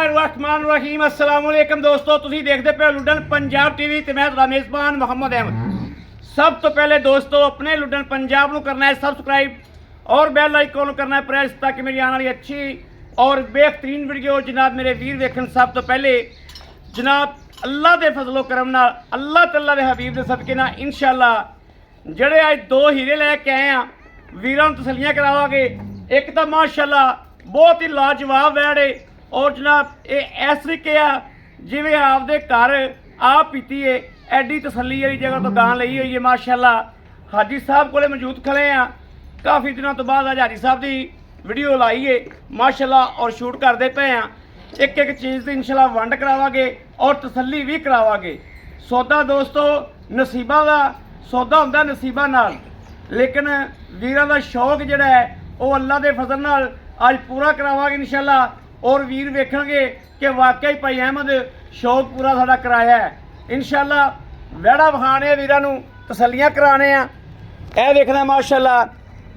बिस्मिल्लाहिर्रहमानिर्रहीम अस्सलाम वालेकुम दोस्तों, तुसीं देखते पे लुडन पंजाब टीवी ते मैं तुहाडा मेज़बान मोहम्मद अहमद। सब तो पहले दोस्तों अपने लुडन पंजाब नूं करना है सब्सक्राइब और बैल आइकन करना है प्रेस ताकि मेरी आने वाली अच्छी और बेहतरीन वीडियो जनाब मेरे वीर वेखन। सब तो पहले जनाब अल्लाह के फजलो करम नाल अल्लाह तआला दे हबीब दे सदके नाल इंशाअल्लाह ਜਿਹੜੇ ਅੱਜ दो हीरे लैके आए हैं वीरां नूं तसल्लियां करावांगे। एक तो माशाअल्लाह बहुत ही लाजवाब वैड़ है और जनाब ये इस तरीके आ जिवें आपदे घर आप पीती है एडी तसल्ली वाली जगह तो गां लई हुई है माशाअल्लाह। हाजी साहब कोले मौजूद खड़े हैं, काफ़ी दिनों तो बाद आज हाजी साहब की वीडियो लाई है माशाअल्लाह और शूट करते पे हैं। एक एक चीज़ की इंशाअल्लाह वंड करावांगे और तसल्ली भी करावांगे। सौदा दोस्तों नसीबा का सौदा हुंदा नसीबा नाल, लेकिन वीरां दा शौक जिहड़ा है वो अल्लाह के फजल नाल आज पूरा करावांगे इंशाअल्लाह। और वीर वेखणगे कि वाकई भाई अहमद शौक पूरा साडा कराया है इंशाअल्लाह। वैड़ा विखाने वीरां नूं तसल्लियां कराने आ। यह वेखना माशाअल्लाह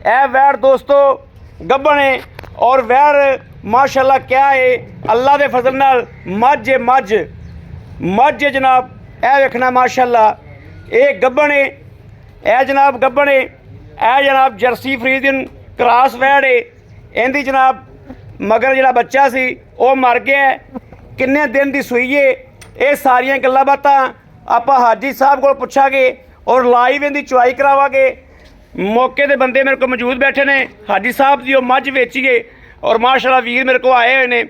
यह वैड़ दोस्तों गब्बन है और वैड़ माशाअल्लाह क्या है अल्लाह के फजल नाल मझ है मझ जनाब। यह वेखना माशाअल्लाह ये गब्बन है, यह जनाब गब्बन है, यह जनाब जर्सी फ्रीजियन क्रॉस वैड़ है। इहदी जनाब मगर जिहड़ा बच्चा सी वो मर गया, किन्ने दिन की सूई है ये सारियां गल्लां बातां आपां हाजी साहब को पुछांगे और लाइव इहदी चुआई करावांगे। मौके के बंदे मेरे को मौजूद बैठे ने, हाजी साहब की मझ वेचीए और माशाअल्लाह वीर मेरे को आए हुए ने,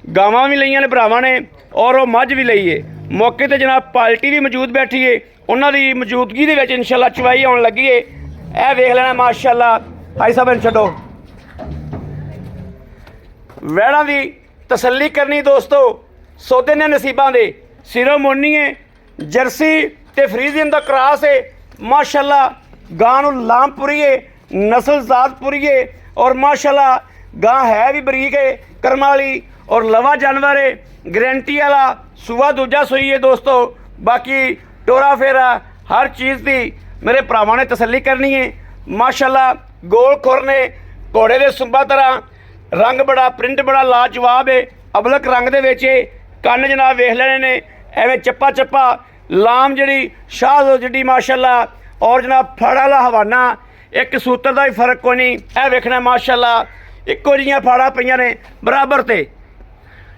गावां भी लईआं ने भरावां ने और वो मझ भी लई है। मौके ते जनाब पार्टी भी मौजूद बैठी है, उन्होंने मौजूदगी दे विच इंशाअल्लाह चुआई आउण लगी है। यह वेख लेना माशाअल्लाह। हाजी साहब इन्हूं छड्डो, वैड़ा की तसल्ली करनी दोस्तों। सौदे ने नसीबां दे सिरों मोनी है, जर्सी ते फ्रीजियन का क्रॉस है माशाअल्लाह। गां नूं लाम पूरी है, नस्ल जात पूरी है और माशाअल्लाह गां है भी बरीक है कर्म वाली और लवा जानवर है, गारंटी वाला सूआ दूजा सूई है दोस्तों। बाकी टोरा फेरा हर चीज़ की मेरे भरावां ने तसल्ली करनी है माशाअल्लाह। गोल खुर ने घोड़े के सुंबा तरह, रंग बड़ा प्रिंट बड़ा लाजवाब है, अबलक रंग दे विच कन्न जनाब वेख लेने ने एवें चप्पा चप्पा लाम जिहड़ी शाह जिहड़ी माशाअल्लाह और जनाब फड़ वाला हवाना एक सूत्र का भी फर्क कोई नहीं। यह वेखना माशाअल्लाह इक्को जिहियां फाड़ा पईयां ने बराबर ते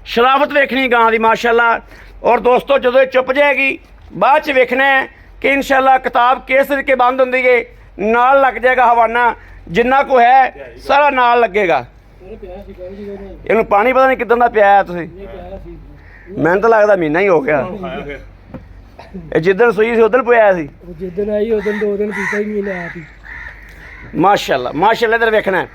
शराफत वेखनी गां दी माशाअल्लाह। और दोस्तों जदों चुप जाएगी बाद च वेखना है कि इंशाअल्लाह किताब किस तरीके बंद होंदी है, नाल लग जाएगा हवाना जिन्ना को है सारा नाल लगेगा। इनू पानी पता नहीं किदां दा पिया तुसीं, मैनूं तो लगदा महीना ही हो गया। जिदन सूई सी उदन पिया सी, जिदन आई उदन 2 दिन पीता ही महीने आप ही माशाअल्लाह माशाअल्लाह। इधर वेखना है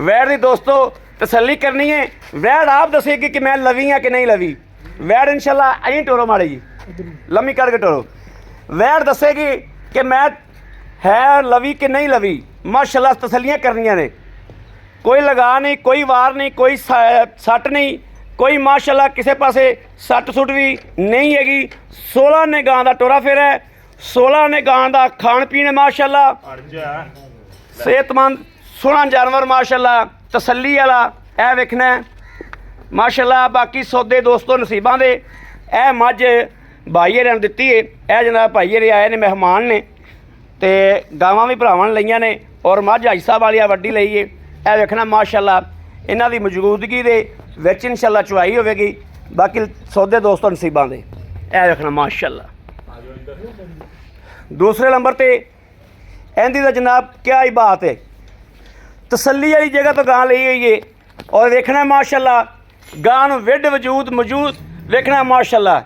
वैड़ दी दोस्तों तसल्ली करनी है। वैड़ आप दसेगी कि मैं लवी हाँ कि नहीं लवी। वैड़ इंशाअल्लाह अं टोरो माड़ी जी लम्मी करके टोरो, वैड़ दसेगी कि मैं है लवी कि नहीं लवी माशाअल्लाह। तसल्लियां करनियां ने, कोई लगा नहीं, कोई वार नहीं, कोई सट नहीं, कोई माशाअल्लाह किसी पासे सट सुट भी नहीं हैगी। 16 ने गां का टोरा फेरा है, 16 ने गां का खान पीन है माशाअल्लाह। सेहतमंद सोहना जानवर माशाअल्लाह तसल्ली वाला। यह वेखना है माशाअल्लाह। बाकी सौदे दोस्तों नसीबां दे यह मझ भाईए ने दित्ती है, यह जनाब भाईए ने आए ने मेहमान ने ते गावां भी भरावां ने लईआं ने और मझ हाजी साहब वाली वड्डी लई है। यह वेखना माशाअल्लाह इन्हां दी मौजूदगी दे विच इंशाअल्लाह चुआई होवेगी। बाकी सौदे दोस्तों नसीबां दे यह वेखना माशाअल्लाह। दूसरे नंबर ते इहदी दा जनाब क्या ही बात है, तसल्ली वाली जगह तो गां लई हुई है और वेखना माशाअल्लाह गां नूं विड वजूद मौजूद वेखना माशाअल्लाह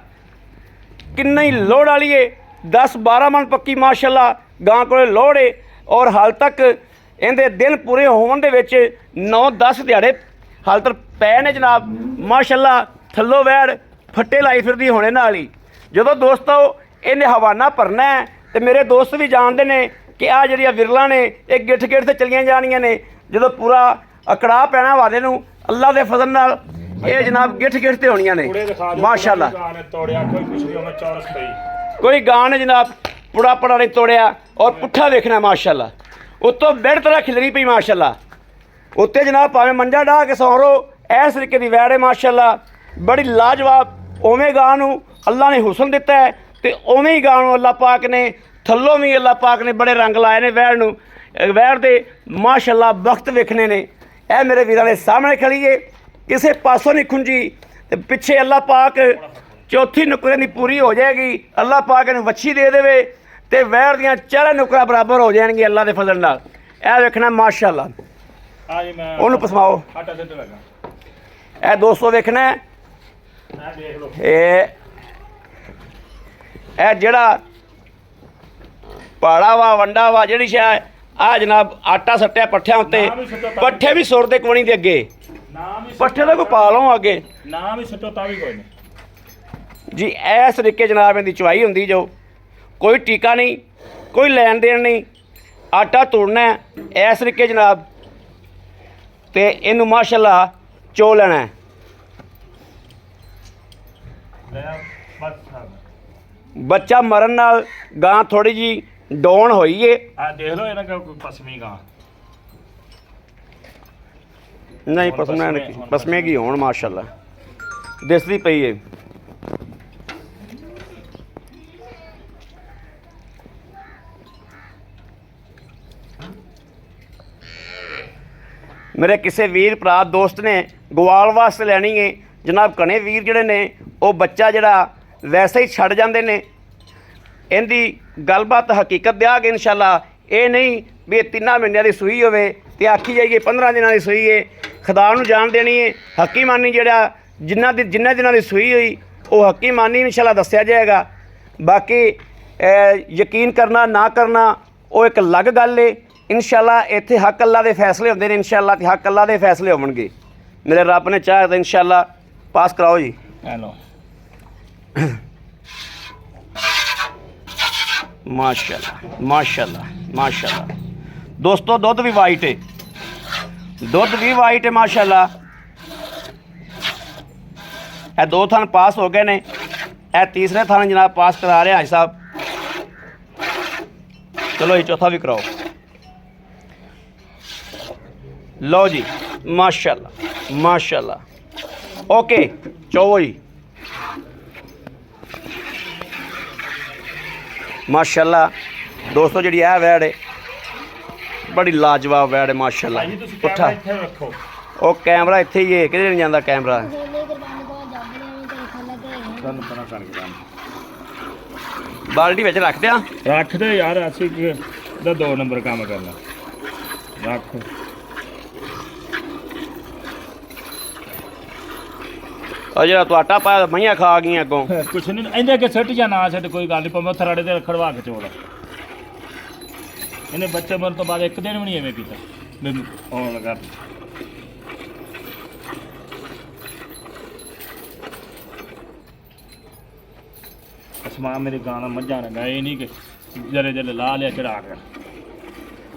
किन्नी लोड़ वाली है। 10-12 मन पक्की माशाअल्लाह गां कोले लोड़ है और हाल तक इहदे दिन पूरे होने दे विच 9-10 दिहाड़े हाल तक पै ने जनाब माशाअल्लाह। थल्लों वैड़ फट्टे लाई फिरदी होने नाल ही जदों दोस्तों इन्हें हवाना भरना है तो मेरे दोस्त भी जानते हैं कि आ जिहड़ियां विरलां ने एक गिठ गिठ ते चलियां जानियां ने। जदों पूरा अकड़ा पैना वादे नूं अल्लाह दे फजल नाल ये जनाब गिठ गिठ ते होणियां ने माशाअल्लाह। कोई गां ने जनाब पुड़ा पड़ा नहीं तोड़िया और पुट्ठा वेखना माशाअल्लाह। उत्तों बेड़ तरह खिलरी पई माशाअल्लाह। उत्ते जनाब भावें मंजा डाह के सौ रो इस तरीके की वैड़ है माशाअल्लाह। ਬੜੀ ਲਾਜਵਾਬ। ਉਵੇਂ ਗਾਂ ਨੂੰ ਅੱਲਾ ਨੇ ਹੁਸਨ ਦਿੱਤਾ ਹੈ ਤੇ ਉਵੇਂ ਹੀ ਗਾਂ ਨੂੰ ਅੱਲਾ ਪਾਕ ਨੇ ਥੱਲੋਂ ਵੀ ਅੱਲਾ ਪਾਕ ਨੇ ਬੜੇ ਰੰਗ ਲਾਏ ਨੇ ਵੈੜ ਨੂੰ। ਵੈੜ ਦੇ ਮਾਸ਼ਾਅੱਲਾ ਵਕਤ ਵੇਖਣੇ ਨੇ। ਇਹ ਮੇਰੇ ਵੀਰਾਂ ਦੇ ਸਾਹਮਣੇ ਖੜੀ ਏ, ਕਿਸੇ ਪਾਸੋਂ ਨਹੀਂ ਖੁੰਝੀ ਤੇ ਪਿੱਛੇ ਅੱਲਾ ਪਾਕ ਚੌਥੀ ਨੁਕਰੇ ਦੀ ਪੂਰੀ ਹੋ ਜਾਏਗੀ। ਅੱਲਾ ਪਾਕ ਇਹਨੂੰ ਵੱਛੀ ਦੇ ਦੇਵੇ ਤੇ ਵੈੜ ਦੀਆਂ 4 ਨੁਕਰਾਂ ਬਰਾਬਰ ਹੋ ਜਾਣਗੀਆਂ ਅੱਲਾ ਦੇ ਫਜ਼ਲ ਨਾਲ। ਇਹ ਵੇਖਣਾ ਮਾਸ਼ਾਅੱਲਾ। ਉਹਨੂੰ ਪਸਮਾਓ। ਇਹ ਦੋਸਤੋ ਵੇਖਣਾ ਇਹ ਜਿਹੜਾ ਪਾੜਾ ਵਾ ਵੰਡਾ ਵਾ ਜਿਹੜੀ ਸ਼ਾਇ ਆ ਜਨਾਬ ਆਟਾ ਸੱਟਿਆ ਪੱਠਿਆਂ ਉੱਤੇ, ਪੱਠੇ ਵੀ ਸੁੱਟਦੇ ਕੋਣੀ ਦੇ ਅੱਗੇ, ਪੱਠੇ ਦਾ ਕੋਈ ਪਾ ਲਓ ਅੱਗੇ ਨਾ ਵੀ ਸੁੱਟੋ ਤਾਂ ਵੀ ਕੋਈ ਨਹੀਂ ਜੀ। ਇਸ ਤਰੀਕੇ ਜਨਾਬ ਇਹਦੀ ਚਵਾਈ ਹੁੰਦੀ ਜੋ, ਕੋਈ ਟੀਕਾ ਨਹੀਂ, ਕੋਈ ਲੈਣ ਦੇਣ ਨਹੀਂ। ਆਟਾ ਤੋੜਨਾ ਇਸ ਤਰੀਕੇ ਜਨਾਬ ਤੇ ਇਹਨੂੰ ਮਾਸ਼ਾਅੱਲਾ ਚੋ ਲੈਣਾ। ਬੱਚਾ ਮਰਨ ਨਾਲ ਗਾਂ ਥੋੜੀ ਜੀ ਡਾਊਨ ਹੋਈ ਏ। ਆ ਦੇਖ ਲਓ ਇਹਨਾਂ ਕੋਲ ਪਸਮੀ ਗਾਂ ਨਹੀਂ ਪਸਮੇਗੀ ਹੋਣ ਮਾਸ਼ਾਅੱਲਾ ਦਿਸਦੀ ਪਈ ਏ। ਮੇਰੇ ਕਿਸੇ ਵੀਰ ਭਰਾ ਦੋਸਤ ਨੇ ਗਵਾਲ ਵਾਸਤੇ ਲੈਣੀ ਹੈ ਜਨਾਬ। ਘਣੇ ਵੀਰ ਜਿਹੜੇ ਨੇ ਉਹ ਬੱਚਾ ਜਿਹੜਾ ਵੈਸੇ ਹੀ ਛੱਡ ਜਾਂਦੇ ਨੇ। ਇਹਦੀ ਗੱਲਬਾਤ ਹਕੀਕਤ ਦਿਆਂਗੇ ਇਨਸ਼ਾਅੱਲਾ। ਇਹ ਨਹੀਂ ਵੀ 3 ਮਹੀਨਿਆਂ ਦੀ ਸੂਈ ਹੋਵੇ ਤੇ ਆਖੀ ਜਾਈਏ 15 ਦਿਨਾਂ ਦੀ ਸੂਈ ਹੈ। ਖੁਦਾ ਨੂੰ ਜਾਣ ਦੇਣੀ ਹੈ। ਹਕੀਮਾਨੀ ਜਿਹੜਾ ਜਿਨ੍ਹਾਂ ਦਿਨਾਂ ਦੀ ਸੂਈ ਹੋਈ ਉਹ ਹਕੀਮਾਨੀ ਇਨਸ਼ਾਅੱਲਾ ਦੱਸਿਆ ਜਾਏਗਾ। ਬਾਕੀ ਯਕੀਨ ਕਰਨਾ ਨਾ ਕਰਨਾ ਉਹ ਇੱਕ ਅਲੱਗ ਗੱਲ ਹੈ। ਇਨਸ਼ਾਅੱਲਾ ਇੱਥੇ ਹੱਕ ਅੱਲਾ ਦੇ ਫੈਸਲੇ ਹੁੰਦੇ ਨੇ। ਇਨਸ਼ਾਅੱਲਾ ਤੇ ਹੱਕ ਅੱਲਾ ਦੇ ਫੈਸਲੇ ਹੋਣਗੇ। ਮੇਰੇ ਰੱਬ ਨੇ ਚਾਹਿਆ ਤਾਂ ਇਨਸ਼ਾਅੱਲਾ ਪਾਸ ਕਰਾਓ ਜੀ। ਹੈਲੋ ਮਾਸ਼ਾਅੱਲਾ ਮਾਸ਼ਾਅੱਲਾ ਮਾਸ਼ਾਅੱਲਾ। ਦੋਸਤੋ ਦੁੱਧ ਵੀ ਵਾਈਟ ਹੈ, ਦੁੱਧ ਵੀ ਵਾਈਟ ਹੈ ਮਾਸ਼ਾਅੱਲਾ। ਇਹ 2 ਥਣ ਪਾਸ ਹੋ ਗਏ ਨੇ। ਇਹ ਤੀਸਰੇ ਥਣ ਜਨਾਬ ਪਾਸ ਕਰਾ ਰਿਹਾ ਹਾਜੀ ਸਾਹਿਬ। ਚਲੋ ਇਹ ਚੌਥਾ ਵੀ ਕਰਾਓ। ਲਓ ਜੀ ਮਾਸ਼ਾਅੱਲਾ ਮਾਸ਼ਾਅੱਲਾ। ਓਕੇ ਚੋਵੋ ਜੀ ਮਾਸ਼ਾਅੱਲਾ। ਦੋਸਤੋ ਜਿਹੜੀ ਇਹ ਵੈੜ ਹੈ ਬੜੀ ਲਾਜਵਾਬ ਵੈੜ ਹੈ ਮਾਸ਼ਾਅੱਲਾ। ਪੁੱਠਾ ਇੱਥੇ ਰੱਖੋ। ਉਹ ਕੈਮਰਾ ਇੱਥੇ ਹੀ ਹੈ, ਕਿਧਰੇ ਨਹੀਂ ਜਾਂਦਾ ਕੈਮਰਾ। ਤੁਹਾਨੂੰ ਪਤਾ ਕਰ ਕੇ ਬਾਲਟੀ ਵਿੱਚ ਰੱਖ ਦਿਆਂ। ਰੱਖ ਦੇ ਯਾਰ, ਅਸੀਂ ਦਾ 2 ਨੰਬਰ ਕੰਮ ਕਰਨਾ। ਰੱਖ ਉਹ ਜਿਹੜਾ ਤੂੰ ਆਟਾ ਪਾਇਆ ਮਈਆਂ ਖਾ ਗਈਆਂ ਅੱਗੋਂ। ਕੁਛ ਨਹੀਂ ਇਹਦੇ ਅੱਗੇ ਸਿੱਟ ਜਾਂ ਨਾ ਸਿੱਟ ਕੋਈ ਗੱਲ ਨਹੀਂ, ਭਾਵੇਂ ਥਰਾੜੇ ਤੇ ਖੜਵਾ ਕੇ ਚੋਲ। ਇਹਨੇ ਬੱਚੇ ਮਰਨ ਤੋਂ ਬਾਅਦ 1 ਦਿਨ ਵੀ ਨਹੀਂ ਐਵੇਂ ਕੀਤਾ ਮੈਨੂੰ ਆਉਣ ਲੱਗਾ। ਅਸਮਾਨ ਮੇਰੇ ਗਾਣਾ ਮੱਝਾਂ ਨੇ ਇਹ ਨਹੀਂ ਕਿ ਜਰੇ ਜਰੇ ਲਾ ਲਿਆ ਚੜਾ ਕੇ।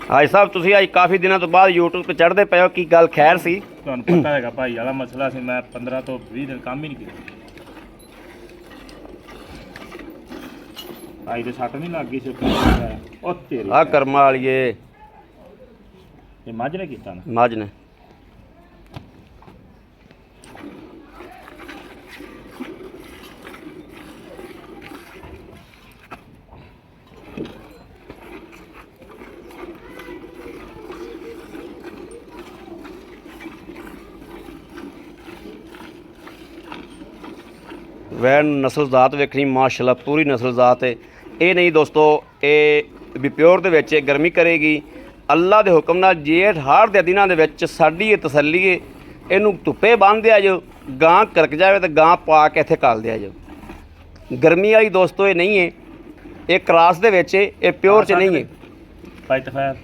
ਹਾਜੀ ਸਾਹਿਬ ਤੁਸੀਂ ਅੱਜ ਕਾਫੀ ਦਿਨਾਂ ਤੋਂ ਬਾਅਦ YouTube ਤੇ ਚੜ੍ਹਦੇ ਪਏ ਹੋ, ਕੀ ਗੱਲ ਖੈਰ ਸੀ? ਤੁਹਾਨੂੰ ਪਤਾ ਹੈਗਾ ਭਾਈ ਵਾਲਾ ਮਸਲਾ ਸੀ। ਮੈਂ 15 ਤੋਂ 20 ਦਿਨ ਕੰਮ ਹੀ ਨਹੀਂ ਕੀਤਾ। ਆਈ ਤੇ ਸੱਟ ਨਹੀਂ ਲੱਗ ਗਈ ਸੀ ਉਹ ਤੇਰੀ ਆ ਕਰਮਾਂ ਵਾਲੀਏ। ਇਹ ਮੱਝ ਨੇ ਕੀਤਾ ਨਾ। ਮੱਝ ਨੇ ਵੈੜ ਨਸਲ ਜ਼ਾਤ ਵੇਖਣੀ ਮਾਸ਼ਾਅੱਲਾ ਪੂਰੀ ਨਸਲ ਜ਼ਾਤ ਹੈ। ਇਹ ਨਹੀਂ ਦੋਸਤੋ ਇਹ ਵੀ ਪਿਓਰ ਦੇ ਵਿੱਚ ਗਰਮੀ ਕਰੇਗੀ ਅੱਲਾ ਦੇ ਹੁਕਮ ਨਾਲ। ਜੇਠ ਹਾੜ ਦੇ ਦਿਨਾਂ ਦੇ ਵਿੱਚ ਸਾਡੀ ਇਹ ਤਸੱਲੀ ਹੈ। ਇਹਨੂੰ ਧੁੱਪੇ ਬੰਨ੍ਹ ਦਿਆ ਜੋ, ਗਾਂ ਕਰਕ ਜਾਵੇ ਤਾਂ ਗਾਂ ਪਾ ਕੇ ਇੱਥੇ ਘੱਲ ਦਿਆ ਜੋ। ਗਰਮੀ ਵਾਲੀ ਦੋਸਤੋ ਇਹ ਨਹੀਂ ਹੈ, ਇਹ ਕਰਾਸ ਦੇ ਵਿੱਚ ਹੈ, ਇਹ ਪਿਓਰ 'ਚ ਨਹੀਂ ਹੈ। ਭਾਈ ਤਫੈਰ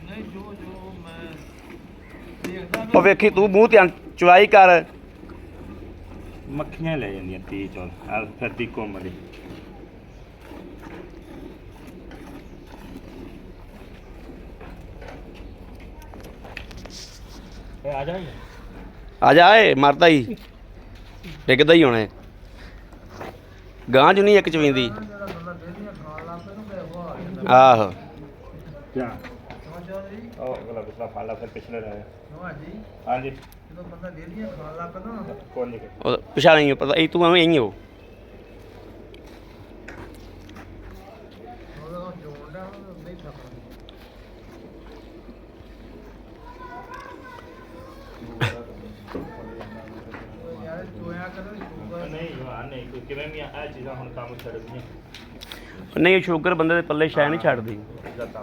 ਉਹ ਵੇਖੀ ਤੂੰ ਮੂੰਹ ਧਿਆਨ ਚਵਾਈ ਕਰ। ਮੱਖੀਆਂ ਲੈ ਜਾਂਦੀਆਂ 30 ਚੌਲ ਆ ਫਿਰਦੀ ਘੁੰਮਦੀ। ਇਹ ਆ ਜਾਏ ਆ ਜਾ ਏ ਮਰਦਾ ਹੀ ਡਿੱਗਦਾ ਹੀ ਹੋਣਾ ਹੈ। ਗਾਂ ਜੁਨੀ ਇੱਕ ਚਵੀਂਦੀ ਆਹੋ। ਕਿਆ ਉਹ ਅਗਲਾ ਪਿਛਲਾ ਫਾਲਾ ਫਿਰ ਪਿਛਲੇ ਰਹੇ। ਹਾਂਜੀ ਜਦੋਂ ਬੰਦਾ ਡੇਲੀਆਂ ਖਾਣ ਲੱਗ ਪੈਂਦਾ ਨਾ ਕੋਈ ਨਹੀਂ ਉਹ ਪਛਾਣ ਨਹੀਂ ਪਤਾ ਇਹ ਤੂੰ ਐਵੇਂ ਹੀ ਹੋ ਉਹਦਾ ਜੋੜ ਦਾ ਨਹੀਂ ਥੱਕਦਾ ਯਾਰ ਚੋਇਆ ਕਰੋ ਸ਼ੂਗਰ ਨਹੀਂ ਹਾਂ ਨਹੀਂ ਕੋਈ ਕਿਵੇਂ ਵੀ ਆ ਚੀਜ਼ਾਂ ਹੁਣ ਕੰਮ ਛੱਡ ਗਈਆਂ ਨਹੀਂ ਸ਼ੂਗਰ ਬੰਦੇ ਦੇ ਪੱਲੇ ਸ਼ੈ ਨਹੀਂ ਛੱਡਦੀ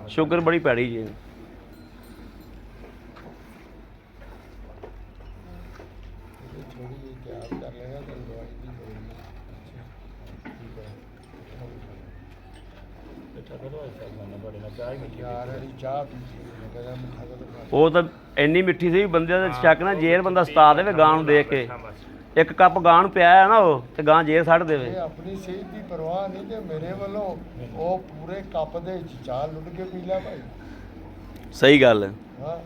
ਸ਼ੂਗਰ ਬੜੀ ਭੈੜੀ ਜੀ ਥੋੜੀ ਜਿਹੀ ਤਿਆਰ ਕਰ ਲੈਣਾ ਤਾਂ ਦਵਾਈ ਦੀ ਲੋੜ ਬੈਠਾ ਕਰੋ ਐਸਾ ਕਰਨਾ ਬੜੇ ਨਾ ਚਾਹ ਹੀ ਮਿੱਠੀ ਯਾਰ ਇਹ ਚਾਹ ਪੀਤੀ ਮੈਂ ਕਹਿੰਦਾ ਮਿੱਠਾ ਕਰ ਉਹ ਤਾਂ ਇੰਨੀ ਮਿੱਠੀ ਸੀ ਬੰਦੇ ਦਾ ਸ਼ੱਕ ਨਾ ਜੇਰ ਬੰਦਾ ਸਤਾ ਦੇਵੇ ਗਾਂ ਨੂੰ ਦੇਖ ਕੇ ਇੱਕ ਕੱਪ ਗਾਂ ਨੂੰ ਪਿਆਇਆ ਨਾ ਉਹ ਤੇ ਗਾਂ ਜੇਰ ਛੱਡ ਦੇਵੇ ਇਹ ਆਪਣੀ ਸਿਹਤ ਦੀ ਪਰਵਾਹ ਨਹੀਂ ਤੇ ਮੇਰੇ ਵੱਲੋਂ ਉਹ ਪੂਰੇ ਕੱਪ ਦੇ ਵਿੱਚ ਚਾਹ ਲੁੱਟ ਕੇ ਪੀ ਲੈ ਭਾਈ ਸਹੀ ਗੱਲ ਹੈ ਹਾਂ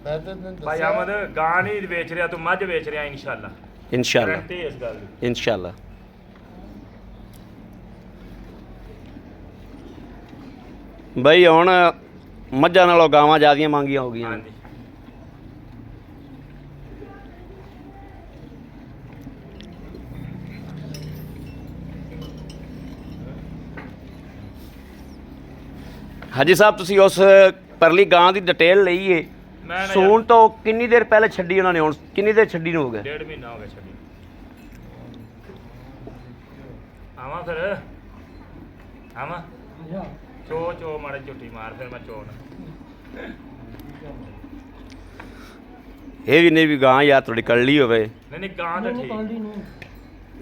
ਮੈਂ ਤੇ ਤੈਨੂੰ ਭਾਈ ਦੱਸਿਆ ਅਹਿਮਦ ਗਾਂ ਨਹੀਂ ਵੇਚ ਰਿਹਾ ਤੂੰ ਮੱਝ ਵੇਚ ਰਿਹਾ ਇਨਸ਼ਾਅੱਲਾ ਇਨਸ਼ਾਅੱਲਾ ਗਰੰਟੀ ਇਸ ਗੱਲ ਦੀ ਇਨਸ਼ਾਅੱਲਾ ਬਈ ਹੁਣ ਮੱਝਾਂ ਨਾਲੋਂ ਗਾਵਾਂ ਜ਼ਿਆਦੀਆਂ ਮੰਗੀਆਂ ਹੋ ਗਈਆਂ ਹਾਂਜੀ ਹਾਜੀ ਸਾਹਿਬ ਤੁਸੀਂ ਉਸ ਪਰਲੀ ਗਾਂ ਦੀ ਡਿਟੇਲ ਲਈ ਏ ਮੈਂ ਨਾ ਸੂਣ ਤੋਂ ਕਿੰਨੀ ਦੇਰ ਪਹਿਲੇ ਛੱਡੀ ਉਹਨਾਂ ਨੇ ਹੁਣ ਕਿੰਨੀ ਦੇਰ ਛੱਡੀ ਨੂੰ ਹੋ ਗਿਆ 1.5 ਮਹੀਨਾ ਹੋ ਗਿਆ ਛੱਡੀ ਆਵਾਂ ਫਿਰ ਆਵਾਂ ਚੋ ਚੋ ਮਾੜੇ ਝੁੱਟੀ ਮਾਰ ਫਿਰ ਮੈਂ ਚੋਣ ਇਹ ਵੀ ਨਹੀਂ ਵੀ ਗਾਂ ਯਾਰ ਤੁਹਾਡੀ ਕੱਲੀ ਹੋਵੇ ਨਹੀਂ ਨਹੀਂ ਗਾਂ ਤਾਂ ਠੀਕ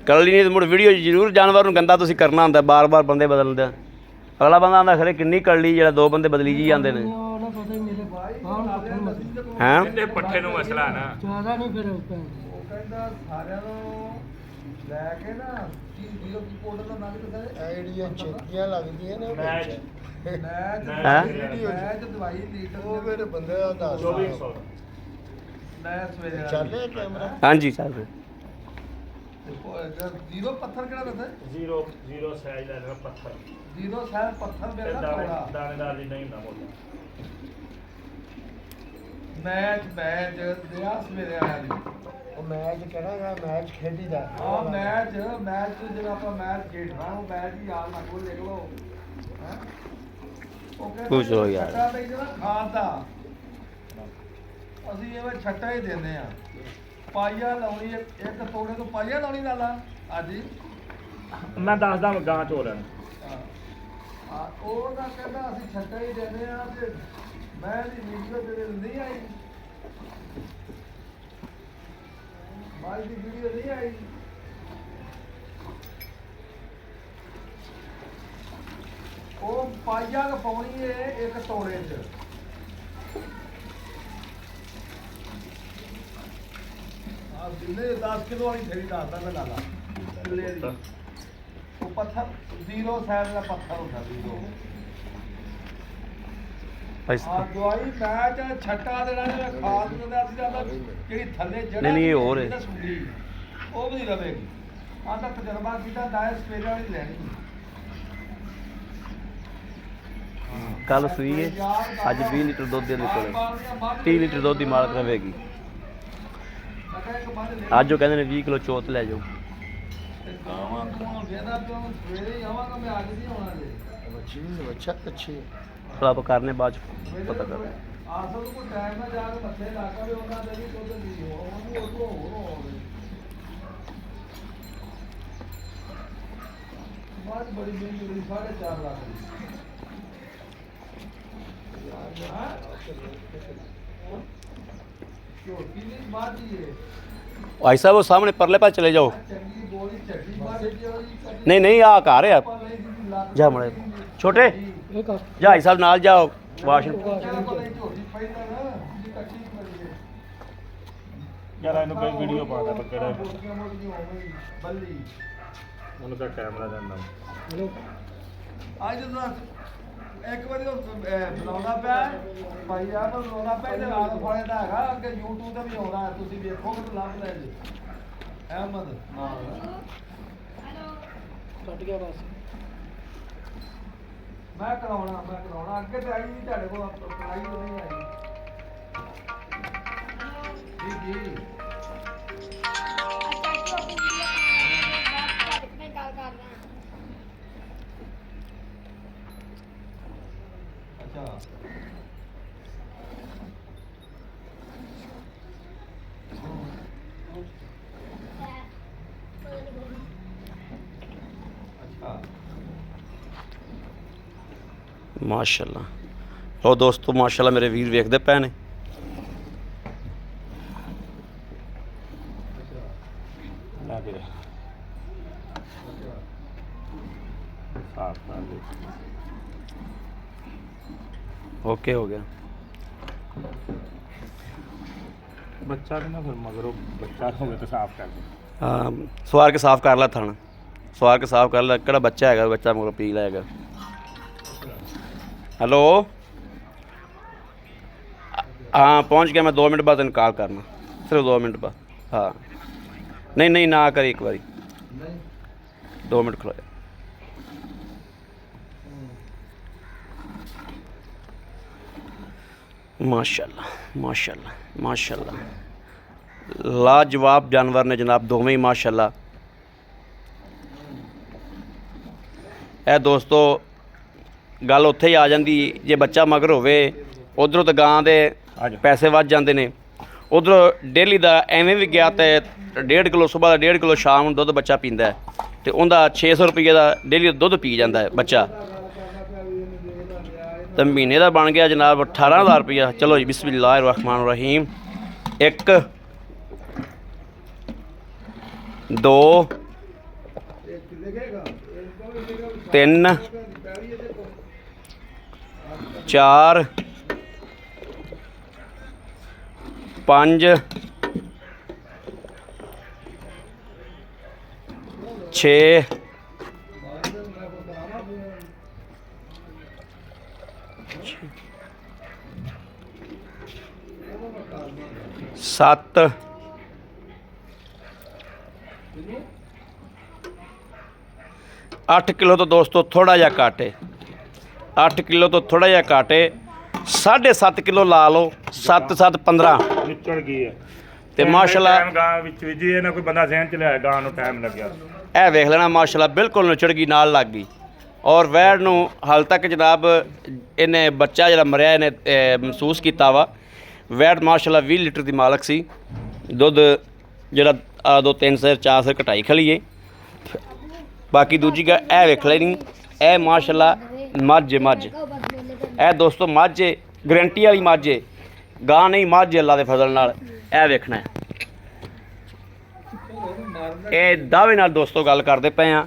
ਕੱਲੀ ਨਹੀਂ ਤੇ ਮੁੜ ਵੀਡੀਓ ਜ਼ਰੂਰ ਜਾਨਵਰ ਨੂੰ ਗੰਦਾ ਤੁਸੀਂ ਕਰਨਾ ਹੁੰਦਾ ਬਾਰ-ਬਾਰ ਬੰਦੇ ਬਦਲਦੇ ਆ। ਅਗਲਾ ਬੰਦਾ ਆਂਦਾ ਖਰੇ ਕਿੰਨੀ ਕੱਲੀ ਜਿਹੜਾ ਦੋ ਬੰਦੇ ਬਦਲੀ ਜੀ ਜਾਂਦੇ ਨੇ ਹੈਂ ਕਹਿੰਦੇ ਪੱਠੇ ਨੂੰ ਮਸਲਾ ਨਾ ਜ਼ਿਆਦਾ ਨਹੀਂ ਫਿਰ ਉਹ ਕਹਿੰਦਾ ਸਾਰਿਆਂ ਨੂੰ ਲੈ ਕੇ ਨਾ ਕੀ ਵੀਡੀਓ ਕੀ ਕੋਡ ਦਾ ਨਾਮ ਕਿਦਾਂ ਆਈਡੀਆਂ ਚੇਕੀਆਂ ਲੱਗਦੀਆਂ ਨੇ ਮੈਚ ਹੈਂ? ਮੈਚ ਦਵਾਈ ਲੀਟਰ ਉਹ ਮੇਰੇ ਬੰਦੇ ਦਾ ਦੱਸ 2400 ਮੈਂ ਸਵੇਰੇ ਚੱਲੇ ਕੈਮਰਾ ਹਾਂਜੀ ਸਰ ਜ਼ੀਰੋ ਪੱਥਰ ਕਿਹੜਾ ਦੱਸਦਾ ਜ਼ੀਰੋ ਜ਼ੀਰੋ ਸਾਈਜ਼ ਦਾ ਪੱਥਰ ਜ਼ੀਰੋ ਸਾਹਿਬ ਪੱਥਰ ਤੇ ਮੇਰਾ ਦਾਣੇ ਕੋੜਾ ਦਾਣੇਦਾਰ ਦੀ ਨਹੀਂ ਹੁੰਦਾ ਮੋਟਾ ਮੈਚ ਦਿਆ ਸਵੇਰੇ ਆਇਆ ਨਹੀਂ ਉਹ ਮੈਚ ਕਰਾਂਗਾ ਮੈਚ ਖੇਡੀਦਾ ਆ ਮੈਚ ਜਿਹੜਾ ਆਪਾਂ ਮੈਚ ਖੇਡਣਾ ਉਹ ਮੈਚ ਹੀ ਯਾਰ ਨਾ ਕੋਲ ਦੇਖ ਲਓ ਹੈਂ? ਉਹ ਕਹਿੰਦਾ ਖੁਸ਼ ਹੋ ਯਾਰ। ਛੱਟਾ ਤੇ ਜਿਹੜਾ ਖਾਦਾ ਅਸੀਂ ਇਹ ਛੱਟਾ ਹੀ ਦਿੰਦੇ ਆ ਪਾਈਆ ਲਾਉਣੀ ਇੱਕ ਤੋੜੇ ਤੋਂ ਪਾਈਆ ਲਾਉਣੀ ਲਾਲਾ ਅੱਜ ਹੀ ਮੈਂ ਦੱਸਦਾ ਗਾਂ ਚੋ ਲੈਣ ਉਹ ਤਾਂ ਕਹਿੰਦਾ ਅਸੀਂ ਛੱਟਾ ਹੀ ਦਿੰਦੇ ਆ ਤੇ ਮੈਂ ਦੀ ਵੀਡੀਓ ਤੇਰੇ ਨਹੀਂ ਆਈ ਮਾਲ ਦੀ ਵੀਡੀਓ ਨਹੀਂ ਆਈ ਉਹ ਪਾਈਆ ਪਾਉਣੀ ਏ ਇੱਕ ਤੋੜੇ 'ਚ ਆ ਦਿਨੇ 10 ਕਿਲੋ ਵਾਲੀ ਥੇਰੀ ਦੱਸਦਾ ਮੈਂ ਲਾਲਾ ਕਿੱਲੇ ਦੀ ਉਹ ਪੱਥਰ ਜ਼ੀਰੋ ਸਾਈਜ਼ ਦਾ ਪੱਥਰ ਹੁੰਦਾ ਜ਼ੀਰੋ ਆ ਦਵਾਈ ਮੈਚ ਛੱਟਾ ਦੇਣਾ ਜਿਹੜਾ ਖਾਦ ਦਿੰਦਾ ਸੀ ਜਾਂਦਾ ਜਿਹੜੀ ਥੱਲੇ ਜੜਾ ਨਹੀਂ, ਇਹ ਹੋਰ ਹੈ। ਉਹ ਵੀ ਨਹੀਂ ਰਵੇਗੀ ਆ ਤਾਂ ਤਜਰਬਾ ਕੀਤਾ ਦਾਇਰ ਸਵੇਰੇ ਵਾਲੀ ਲੈਣੀ ਕੱਲ ਸੂਈ ਹੈ ਅੱਜ 20 ਲੀਟਰ ਦੁੱਧ ਦੇ ਨਿਕਲੇ 30 ਲੀਟਰ ਦੁੱਧ ਦੀ ਮਾਲਕ ਰਵੇਗੀ ਅੱਜ ਉਹ ਕਹਿੰਦੇ ਨੇ 20 ਕਿਲੋ ਚੋਤ ਲੈ ਜਾਓ ਗਾਵਾਂ ਕੋਲ ਵੇਦਾ ਪਿਓ ਸਵੇਰੇ ਹੀ ਆਵਾਂਗਾ ਮੈਂ ਅੱਜ ਨਹੀਂ ਆਉਣਾ ਜੇ ਬੱਚੀ ਬੱਚਾ ਅੱਛੀ ਕਲੱਬ ਕਰਨੇ ਬਾਅਦ ਚ ਪਤਾ ਕਰ ਆਸਲ ਨੂੰ ਕੋਈ ਟਾਈਮ ਨਾਲ ਜਾ ਕੇ ਮੱਥੇ ਲਾ ਕੇ ਉਹਨਾਂ ਦੇ ਵੀ ਦੁੱਧ ਦੀ ਉਹਨੂੰ ਉਦੋਂ ਹੋਰ ਹੋਵੇ ਬਾਅਦ ਬੜੀ ਮਹਿੰਗੀ 4.5 ਲੱਖ ਦੀ ਝੋਟੀ ਦੀ ਬਾਤ ਹੀ ਹੈ ਭਾਈ ਸਾਹਿਬ ਉਹ ਸਾਹਮਣੇ ਪਰਲੇ ਪਾਸੇ ਚਲੇ ਜਾਓ ਚੰਗੀ ਬੋਲੀ ਚੱਡੀ ਬਾਤ ਹੈ ਨਹੀਂ ਨਹੀਂ ਆ ਘਰ ਆ ਜਾ ਮੜੇ ਛੋਟੇ ਇਹ ਕਰ ਜਾ ਭਾਈ ਸਾਹਿਬ ਨਾਲ ਜਾਓ ਵਾਸ਼ਰੂਮ ਯਾਰ ਇਹਨੂੰ ਕੋਈ ਵੀਡੀਓ ਪਾਦਾ ਪਰ ਕਿਹੜਾ ਬੱਲੀ ਉਹਨੂੰ ਤਾਂ ਕੈਮਰਾ ਦਿੰਦਾ ਹਲੋ ਅੱਜ ਜਦੋਂ ਇੱਕ ਵਾਰੀ ਉਹ ਬੁਲਾਉਣਾ ਪਿਆ ਭਾਈ ਆ ਪਰ ਬੁਲਾਉਣਾ ਪਿਆ ਇਹਦੇ ਨਾਲ ਫੋੜੇ ਦਾ ਹੈਗਾ ਅੱਗੇ YouTube ਤੇ ਵੀ ਆਉਣਾ ਤੁਸੀਂ ਵੇਖੋਗੇ ਤਾਂ ਲੱਭ ਲੈ ਜੀ ਅਹਿਮਦ ਕੱਟ ਗਿਆ ਬਸ ਮੈਂ ਕਰਾਉਣਾ ਅੱਗੇ ਤੇ ਆਈ ਨਹੀਂ ਤੁਹਾਡੇ ਕੋਲ ਅਪਲਾਈ ਨਹੀਂ ਆਈ ਅੱਛਾ ਅੱਛਾ ਮਾਸ਼ਾਅੱਲਾ। ਲੋ ਦੋਸਤੋ ਮਾਸ਼ਾਅੱਲਾ ਮੇਰੇ ਵੀਰ ਵੇਖਦੇ ਪਏ ਨੇ। ਲੈ ਵੀਰੇ ਸਾਫ ਕਰ ਦੇ। ਓਕੇ ਹੋ ਗਿਆ। ਬੱਚਾ ਵੀ ਨਾ ਫਿਰ ਮਗਰੋਂ ਬੱਚਾ ਹੋਵੇ ਤਾਂ ਸਾਫ ਕਰ ਦੇ। ਹਾਂ ਸਵਾਰ ਕੇ ਸਾਫ਼ ਕਰ ਲੈ ਥਣ, ਸਵਾਰ ਕੇ ਸਾਫ਼ ਕਰ ਲੈ। ਕਿਹੜਾ ਬੱਚਾ ਹੈਗਾ, ਬੱਚਾ ਮਗਰ ਪੀ ਲਾਏਗਾ। हेलो हाँ पहुँच गया मैं, 2 मिनट बाद इनकार करना, सिर्फ 2 मिनट बाद। हाँ नहीं नहीं ना कर एक बारी, 2 मिनट खलो जा। माशाल्लाह माशाल्लाह माशाल्लाह, लाजवाब जानवर ने जनाब दोवें ही माशाल्लाह। ਇਹ ਦੋਸਤੋ ਗੱਲ ਉੱਥੇ ਹੀ ਆ ਜਾਂਦੀ, ਜੇ ਬੱਚਾ ਮਗਰ ਹੋਵੇ ਉਧਰੋਂ ਤਾਂ ਗਾਂ ਦੇ ਪੈਸੇ ਵੱਧ ਜਾਂਦੇ ਨੇ, ਉਧਰੋਂ ਡੇਲੀ ਦਾ ਐਵੇਂ ਵੀ ਗਿਆ ਤੇ 1.5 ਕਿਲੋ ਸਵੇਰ ਦਾ 1.5 ਕਿਲੋ ਸ਼ਾਮ ਨੂੰ ਦੁੱਧ ਬੱਚਾ ਪੀਂਦਾ ਹੈ ਤੇ ਉਹਦਾ 600 ਰੁਪਏ ਦਾ ਡੇਲੀ ਦੁੱਧ ਪੀ ਜਾਂਦਾ ਹੈ ਬੱਚਾ, ਤੇ ਮਹੀਨੇ ਦਾ ਬਣ ਗਿਆ ਜਨਾਬ 18,000 ਰੁਪਇਆ। ਚਲੋ ਜੀ ਬਿਸਮਿल्लाह रहमान रहीम। 1 2 3 4 5 6 7 8 ਕਿਲੋ ਤੋਂ ਦੋਸਤੋ ਥੋੜਾ ਜਿਹਾ ਘੱਟ ਹੈ, 8 ਕਿਲੋ ਤੋਂ ਥੋੜਾ ਜਿਹਾ ਘੱਟ ਹੈ, 7.5 ਕਿਲੋ ਲਾ ਲਓ, 7 15 ਨਿਕਲ ਗਈ ਹੈ ਤੇ ਮਾਸ਼ਾਅੱਲਾ ਟਾਈਮ ਗਾਂ ਵਿੱਚ ਵੀ ਜੀ ਇਹ ਨਾ ਕੋਈ ਬੰਦਾ ਜ਼ਹਿਨ ਚ ਲਿਆ ਗਾਂ ਨੂੰ ਟਾਈਮ ਲੱਗਿਆ। ਇਹ ਵੇਖ ਲੈਣਾ ਮਾਸ਼ਾਅੱਲਾ ਬਿਲਕੁਲ ਨੁਚੜ ਗਈ, ਨਾਲ ਲੱਗ ਗਈ। ਔਰ ਵੈੜ ਨੂੰ ਹਾਲ ਤੱਕ ਜਨਾਬ ਇਹਨੇ ਬੱਚਾ ਜਿਹੜਾ ਮਰਿਆ ਇਹਨੇ ਮਹਿਸੂਸ ਕੀਤਾ ਵਾ। ਵੈੜ ਮਾਸ਼ਾਅੱਲਾ 20 ਲੀਟਰ ਦੀ ਮਾਲਕ ਸੀ, ਦੁੱਧ ਜਿਹੜਾ 2-3 ਸਿਰ 4 ਸਿਰ ਘਟਾਈ ਖਲੀਏ। ਬਾਕੀ ਦੂਜੀ ਗੱਲ ਇਹ ਵੇਖ ਲੈਣੀ, ਇਹ ਮਾਸ਼ਾਅੱਲਾ ਮੱਝ ਮੱਝ, ਇਹ ਦੋਸਤੋ ਮੱਝ ਗਰੰਟੀ ਵਾਲੀ ਮੱਝ ਹੈ, ਗਾਂ ਨਹੀਂ ਮੱਝ ਅੱਲਾ ਦੇ ਫਜ਼ਲ ਨਾਲ। ਇਹ ਵੇਖਣਾ ਹੈ, ਇਹ ਦਾਅਵੇ ਨਾਲ ਦੋਸਤੋ ਗੱਲ ਕਰਦੇ ਪਏ ਆ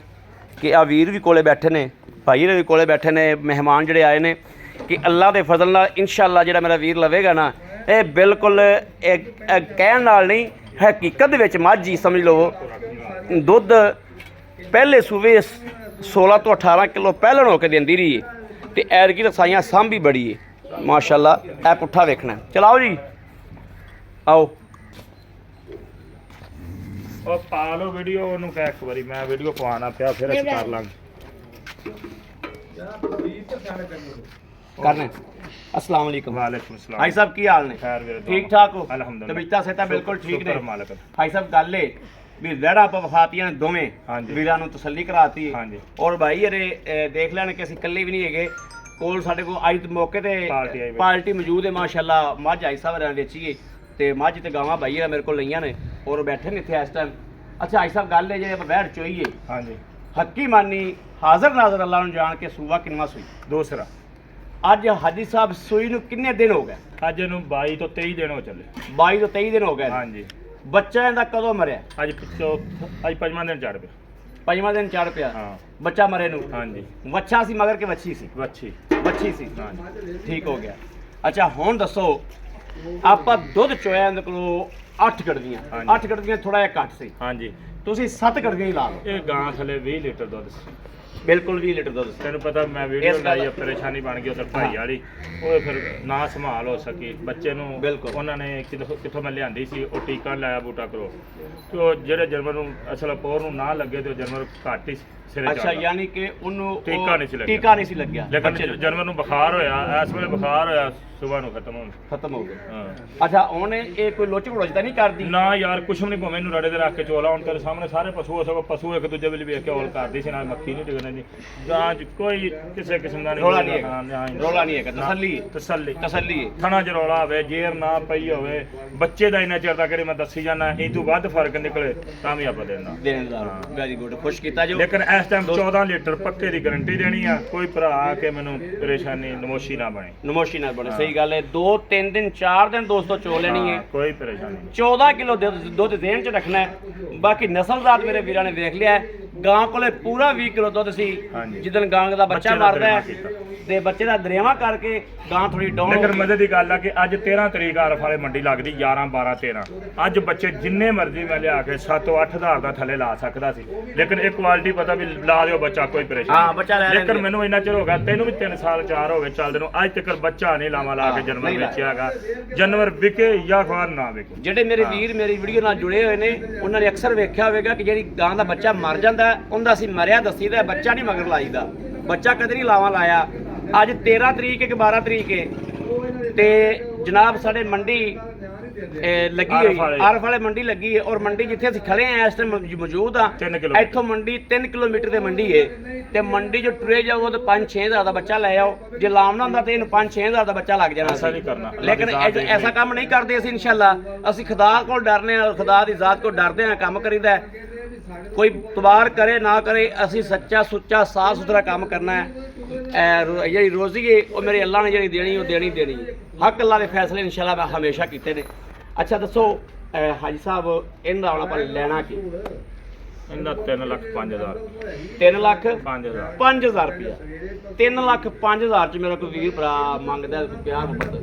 ਕਿ ਆ ਵੀਰ ਵੀ ਕੋਲੇ ਬੈਠੇ ਨੇ, ਭਾਈ ਵੀ ਕੋਲੇ ਬੈਠੇ ਨੇ, ਮਹਿਮਾਨ ਜਿਹੜੇ ਆਏ ਨੇ, ਕਿ ਅੱਲਾ ਦੇ ਫਜ਼ਲ ਨਾਲ ਇਨਸ਼ਾਅੱਲਾ ਜਿਹੜਾ ਮੇਰਾ ਵੀਰ ਲਵੇਗਾ ਨਾ, ਇਹ ਬਿਲਕੁਲ ਇਹ ਕਹਿਣ ਨਾਲ ਨਹੀਂ, ਹਕੀਕਤ ਦੇ ਵਿੱਚ ਮੱਝ ਹੀ ਸਮਝ ਲਓ। ਦੁੱਧ ਪਹਿਲੇ ਸੂਬੇ 16 ਤੋਂ 18 ਕਿਲੋ ਪਹਿਲਣ ਹੋ ਕੇ ਦਿੰਦੀ ਰਹੀ ਹੈ, ਤੇ ਐਰਕੀ ਰਸਾਈਆਂ ਸਾਂਭੀ ਬੜੀ ਹੈ ਮਾਸ਼ਾਅੱਲਾ। ਇਹ ਪੁੱਠਾ ਵੇਖਣਾ, ਚਲਾਓ ਜੀ ਆਓ। ਉਹ ਪਾ ਲਓ ਵੀਡੀਓ, ਉਹਨੂੰ ਕਹਿ ਇੱਕ ਵਾਰੀ ਮੈਂ ਵੀਡੀਓ ਪਵਾਉਣਾ ਪਿਆ, ਫਿਰ ਅਸੀਂ ਕਰ ਲਾਂਗੇ। करने अस्सलाम वालेकुम। वालेकुम अस्सलाम। भाई साहब की हाल ने? खैर वीरे, ठीक ठाक हो? अल्हम्दुलिल्लाह। तबीयत सेहत बिल्कुल ठीक ने? शुक्र मालिक। भाई साहब गल है भी रेड़ा आप वफातियां ने दोवें हाँ जी। वीरां नूं तसल्ली कराती हाँ जी। और भाई अरे देख लैन कि असीं इकल्ले भी नहीं हैगे, कोल साडे कोल अज मौके ते पार्टी आई पार्टी मौजूद है माशाअल्लाह। मझ आई साहब ने वेची ते मझ ते गावां भाई मेरे को लईयां ने और बैठे ने इत्थे इस टाइम। अच्छा आई साहब गल है जे वैड़ चोईए हाँ जी, हक्की मानी हाज़र नाज़र अल्लाह नूं जान के सूबा किनवा सूई दूसरा ਅੱਜ ਹਾਜੀ ਸਾਹਿਬ ਸੂਈ ਨੂੰ ਕਿੰਨੇ ਦਿਨ ਹੋ ਗਏ? ਅੱਜ ਨੂੰ 22 ਤੋਂ 23 ਦਿਨ ਹੋ ਚੱਲੇ। 22 ਤੋਂ 23 ਦਿਨ ਹੋ ਗਏ। ਹਾਂਜੀ। ਬੱਚਾ ਇਹਦਾ ਕਦੋਂ ਮਰਿਆ? ਅੱਜ ਪਿੱਛੋਂ ਅੱਜ 5ਵਾਂ ਦਿਨ ਚੜ ਪਿਆ। 5ਵਾਂ ਦਿਨ ਚੜ ਪਿਆ। ਹਾਂ। ਬੱਚਾ ਮਰੇ ਨੂੰ? ਹਾਂਜੀ। ਵੱਛਾ ਸੀ ਮਗਰ ਕਿ ਵੱਛੀ ਸੀ? ਵੱਛੀ। ਵੱਛੀ ਸੀ। ਹਾਂਜੀ। ਠੀਕ ਹੋ ਗਿਆ। ਅੱਛਾ ਹੁਣ ਦੱਸੋ, ਆਪਾਂ ਦੁੱਧ ਚੋਇਆ ਇਹਦੇ ਕੋਲੋਂ 8 ਕੱਢਦੀਆਂ। ਹਾਂਜੀ। 8 ਕੱਢਦੀਆਂ ਥੋੜਾ ਜਿਹਾ ਘੱਟ ਸੀ, ਹਾਂਜੀ। ਤੁਸੀਂ 7 ਕੱਢਦੀਆਂ ਹੀ ਲਾ ਲਓ। ਇਹ ਗਾਂ ਥਲੇ 20 ਲੀਟਰ ਦੁੱਧ ਸੀ। ਬਿਲਕੁਲ 20 ਲੀਟਰ ਦੁੱਧ ਸੀ। ਤੈਨੂੰ ਪਤਾ ਮੈਂ ਵੀਡੀਓ ਇਸ ਗੱਲ- ਲਾਈ ਆ, ਪਰੇਸ਼ਾਨੀ ਬਣ ਗਈ ਉਧਰ ਭਾਈ ਵਾਲੀ, ਉਹ ਫਿਰ ਨਾ ਸੰਭਾਲ ਹੋ ਸਕੀ ਬੱਚੇ ਨੂੰ। ਬਿਲਕੁਲ। ਉਹਨਾਂ ਨੇ ਕਿੱਥੋਂ ਮੈਂ ਲਿਆਂਦੀ ਸੀ, ਉਹ ਟੀਕਾ ਲਾਇਆ ਬੂਟਾ ਕਰੋ, ਤੇ ਉਹ ਜਿਹੜੇ ਜਾਨਵਰ ਨੂੰ ਅਸਲ ਪੋਰ ਨੂੰ ਨਾ ਲੱਗੇ ਤੇ ਉਹ ਜਾਨਵਰ ਘੱਟ ਹੀ ਸਿਰੇ ਅੱਛਾ, ਚੜ੍ਹਦਾ। ਯਾਨੀ ਕਿ ਉਹਨੂੰ ਉਹ ਟੀਕਾ ਨਹੀਂ ਸੀ ਲੱਗਿਆ। ਟੀਕਾ ਨਹੀਂ ਸੀ ਲੱਗਿਆ ਬੱਚੇ ਲੇਕਿਨ ਨੂੰ। ਜਾਨਵਰ ਨੂੰ ਬੁਖਾਰ ਹੋਇਆ, ਇਸ ਵੇਲੇ ਬੁਖਾਰ ਹੋਇਆ, ਸਵੇਰ ਨੂੰ ਖਤਮ ਹੋਣ। ਖਤਮ ਹੋ ਗਿਆ। ਹਾਂ ਅੱਛਾ, ਉਹਨੇ ਇਹ ਕੋਈ ਲੋਚ ਘੜੋਚ ਤਾਂ ਨਹੀਂ ਕਰਦੀ? ਨਾ ਯਾਰ ਕੁਛ ਵੀ ਨਹੀਂ, ਭਾਵੇਂ ਇਹਨੂੰ ਰੜੇ ਤੇ ਰੱਖ ਕੇ ਚੋਲਾ, ਹੁਣ ਤੇਰੇ ਸਾਹਮਣੇ ਸਾਰੇ ਪਸ਼ੂ ਹੋ ਸਕੋ, ਪਸ਼ੂ ਇੱਕ ਦੂਜੇ ਵੱਲ ਵੇਖ ਕੇ ਔਲ ਕਰਦੀ ਸੀ, ਨਾਲ ਮੱਖੀ ਨਹੀਂ ਡਿੱਗਣ ਦੀ। ਗਾਂ 'ਚ ਕੋਈ ਕਿਸੇ ਕਿਸਮ ਦਾ ਨਹੀਂ ਰੌਲਾ ਨਹੀਂ ਹੈਗਾ। ਹਾਂ, ਨਾ ਹੀ। ਰੌਲਾ ਨਹੀਂ ਹੈਗਾ, ਨਾ, ਤਸੱਲੀ ਹੈ। ਤਸੱਲੀ ਤਸੱਲੀ ਹੈ। ਥਣਾ 'ਚ ਰੌਲਾ ਹੋਵੇ, ਜੇਰ ਨਾ ਪਈ ਹੋਵੇ, ਬੱਚੇ ਦਾ ਇੰਨਾ ਚਿਰ ਦਾ ਕਿਹੜੇ ਮੈਂ ਦੱਸੀ ਜਾਂਦਾ, ਇਹ ਤੋਂ ਵੱਧ ਫਰਕ ਨਿਕਲੇ ਤਾਂ ਵੀ ਆਪਾਂ ਦੇਣਾ। ਦੇਣ ਦਾ ਵੈਰੀ ਗੁੱਡ, ਖੁਸ਼ ਕੀਤਾ ਜੋ। ਲੇਕਿਨ ਇਸ ਟਾਈਮ 14 ਲੀਟਰ ਪੱਕੇ ਦੀ ਗਾਰੰਟੀ ਦੇਣੀ ਆ, ਕੋਈ ਭਰਾ ਆ ਕੇ ਮੈਨੂੰ ਪਰੇਸ਼ਾਨੀ ਨਮੋਸ਼ੀ ਨਾ ਬਣੇ। ਨਮੋਸ਼ੀ ਨਾਲ ਬਣੇ, ਸਹੀ ਗੱਲ ਹੈ। 2-3 ਦਿਨ 4 ਦਿਨ ਦੋਸਤੋ ਚੋ ਲੈਣੀ ਹੈ। ਹਾਂ, ਕੋਈ ਪਰੇਸ਼ਾਨੀ ਨਹੀਂ। 14 ਕਿਲੋ ਦੁੱਧ ਦੇਣ ਚ ਰੱਖਣਾ ਹੈ। ਬਾਕੀ ਨਸਲਜ਼ਾਤ ਮੇਰੇ ਵੀਰਾਂ ਨੇ ਵੇਖ ਲਿਆ ਹੈ। ਗਾਂ ਕੋਲੇ ਪੂਰਾ 20 ਕਿਲੋ ਦੁੱਧ ਸੀ। ਹਾਂਜੀ। ਜਿੱਦਣ ਗਾਂ ਦਾ ਬੱਚਾ ਬੱਚੇ ਦਾ ਮਰਦਾ ਹੈ ਦਰੇਵਾ ਤੇ ਬੱਚੇ ਦਾ ਦਰਿਆਵਾ ਕਰਕੇ ਗਾਂ ਥੋੜੀ ਡਾਊਨ ਹੋ ਲੇਕਿਨ ਗਈ। ਮਜ਼ੇ ਦੀ ਗੱਲ ਆ ਕਿ ਅੱਜ 13 ਤਰੀਕ ਆਰਫ ਵਾਲੇ ਮੰਡੀ ਲੱਗਦੀ, 11 12 13। ਅੱਜ ਬੱਚੇ ਜਿੰਨੇ ਮਰਜ਼ੀ ਮੈਂ ਲਿਆ ਕੇ 7-8 ਹਜ਼ਾਰ ਦਾ ਥੱਲੇ ਲਾ ਸਕਦਾ ਸੀ, ਲੇਕਿਨ ਇਹ ਕੁਆਲਿਟੀ ਪਤਾ ਵੀ ਲਾ ਦਿਓ ਬੱਚਾ, ਕੋਈ ਪਰੇਸ਼ਾਨੀ ਹਾਂ, ਬੱਚਾ ਲੈ ਲੈਂਦੇ ਲੇਕਿਨ ਆ। ਮੈਨੂੰ ਇੰਨਾ ਚਿਰ ਹੋ ਗਿਆ, ਤੈਨੂੰ ਵੀ 3 ਸਾਲ 4 ਹੋ ਗਏ ਚੱਲਦੇ ਨੂੰ, ਅੱਜ ਤੱਕ ਬੱਚਾ ਨਹੀਂ ਲਾਵਾਂ ਲਾ ਕੇ ਜਾਨਵਰ ਨਹੀਂ ਲਾਇਆ। ਵੇਚਿਆਗਾ। ਜਾਨਵਰ ਵਿਕੇ ਜਾਂ ਖਵਾਰ ਨਾ ਵਿਕੇ। ਜਿਹੜੇ ਮੇਰੇ ਵੀਰ ਮੇਰੀ ਵੀਡੀਓ ਨਾਲ ਜੁੜੇ ਹੋਏ ਨੇ, ਉਹਨਾਂ ਨੇ ਅਕਸਰ ਵੇਖਿਆ ਹੋਵੇਗਾ ਕਿ ਜਿਹੜੀ ਗਾਂ ਦਾ ਬੱਚਾ ਮਰ ਜਾਂਦਾ ਉਹਦਾ ਅਸੀਂ ਮਰਿਆ ਦੱਸੀਦਾ, ਬੱਚਾ ਨਹੀਂ ਮਗਰ ਲਾਈਦਾ। ਬੱਚਾ ਕਦੇ ਨਹੀਂ ਲਾਵਾਂ ਲਾਇਆ। ਅੱਜ 13 ਤਰੀਕ ਹੈ ਕਿ 12 ਤਰੀਕ ਹੈ ਤੇ ਜਨਾਬ ਸਾਡੇ ਮੰਡੀ ਲੱਗੀ ਹੋਈ, ਆਰਫ ਵਾਲੇ ਮੰਡੀ ਲੱਗੀ ਹੈ। ਔਰ ਮੰਡੀ ਜਿੱਥੇ ਅਸੀਂ ਖੜੇ ਆ ਇਸ ਟਾਈਮ ਮੌਜੂਦ ਆ, 3 ਕਿਲੋਮੀਟਰ। ਇੱਥੋਂ ਮੰਡੀ 3 ਕਿਲੋਮੀਟਰ ਤੇ ਮੰਡੀ ਹੈ। ਤੇ ਮੰਡੀ ਜੋ ਟੁਰੇ ਜਾਊਗਾ ਤਾਂ 5-6 ਹਜ਼ਾਰ ਦਾ ਬੱਚਾ ਲੈ ਆਓ। ਜੇ ਲਾਮਨਾ ਹੁੰਦਾ ਤੇ ਇਹਨੂੰ 5-6 ਹਜ਼ਾਰ ਦਾ ਬੱਚਾ ਲੱਗ ਜਾਣਾ ਐਸਾ ਸੀ। ਨਹੀਂ ਕਰਨਾ। ਲੇਕਿਨ ਐਸਾ ਕੰਮ ਨਹੀਂ ਕਰਦੇ ਅਸੀਂ ਇਨਸ਼ਾਅੱਲਾ। ਅਸੀਂ ਖੁਦਾ ਕੋਲ ਡਰਨੇ ਆ, ਖੁਦਾ ਦੀ ਜ਼ਾਤ ਕੋਲ ਡਰਦੇ ਆ, ਕੰਮ ਕਰੀਦਾ ਹੈ। ਕੋਈ ਤਬਾਰ ਕਰੇ ਨਾ ਕਰੇ, ਅਸੀਂ ਸੱਚਾ ਸੁੱਚਾ ਸਾਫ ਸੁਥਰਾ ਕੰਮ ਕਰਨਾ ਹੈ। ਜਿਹੜੀ ਰੋਜ਼ੀ ਹੈ ਉਹ ਮੇਰੇ ਅੱਲਾ ਨੇ ਜਿਹੜੀ ਦੇਣੀ ਉਹ ਦੇਣੀ ਦੇਣੀ ਹੈ। ਹੱਕ ਅੱਲਾ ਦੇ ਫੈਸਲੇ ਇਨਸ਼ਾਅੱਲਾ ਮੈਂ ਹਮੇਸ਼ਾ ਕੀਤੇ ਨੇ। ਅੱਛਾ ਦੱਸੋ ਹਾਜੀ ਸਾਹਿਬ, ਇਹਦਾ ਹੁਣ ਆਪਾਂ ਲੈਣਾ ਕੀ? ਇਹਦਾ 3,05,000 3 ਲੱਖ 5,000 5000 ਰੁਪਇਆ। 3 ਲੱਖ 5000 ਚ ਮੇਰਾ ਕੋਈ ਵੀਰ ਭਰਾ ਮੰਗਦਾ ਪਿਆਰ ਮੁਹੱਬਤ,